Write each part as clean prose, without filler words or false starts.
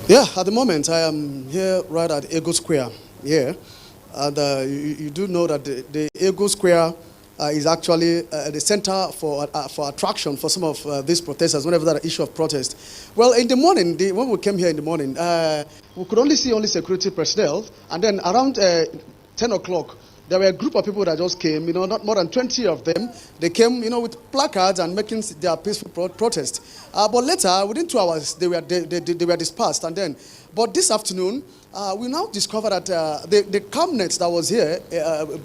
Yeah, at the moment I am here right at Ego Square here, and you do know that the Ego Square is actually the center for attraction for some of these protesters whenever that issue of protest. Well, in the morning, when we came here in the morning, we could only see security personnel, and then around 10 o'clock, there were a group of people that just came, not more than 20 of them. They came, with placards and making their peaceful protest. But later, within 2 hours, they were dispersed. And then, but this afternoon, we now discovered that the calmness that was here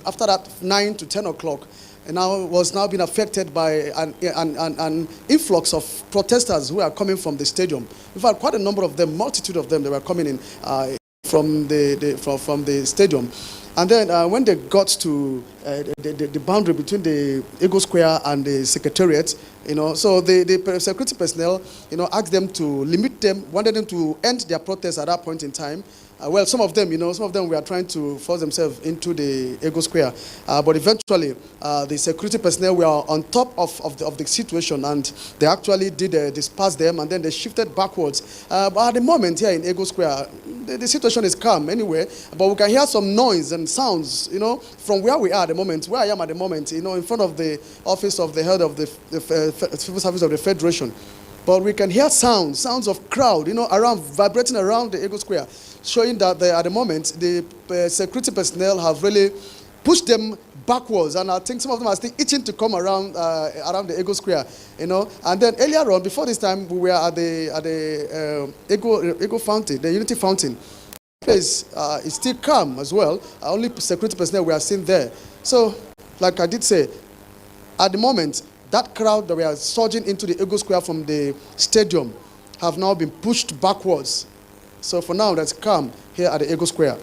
after that 9 to 10 o'clock, and was now being affected by an influx of protesters who are coming from the stadium. In fact, quite a number of them, multitude of them, they were coming in from the stadium. And then when they got to the boundary between the Ego Square and the Secretariat, so the security personnel, asked them to limit them, wanted them to end their protest at that point in time. Well, some of them were trying to force themselves into the Ego Square. But eventually, the security personnel were on top of the situation, and they actually did disperse them, and then they shifted backwards. But at the moment here in Ego Square, the situation is calm anyway, but we can hear some noise and sounds, from where we are at the moment, where I am at the moment, in front of the office of the head of the civil service of the Federation. But we can hear sounds of crowd, vibrating around the Ego Square, showing that at the moment, the security personnel have really pushed them backwards, and I think some of them are still itching to come around the Ego Square, And then earlier on, before this time, we were at the Ego Fountain, the Unity Fountain. The place is still calm as well. Only security personnel we are seen there. So, like I did say, at the moment, that crowd that were surging into the Ego Square from the stadium have now been pushed backwards. So for now, that's calm here at the Ego Square.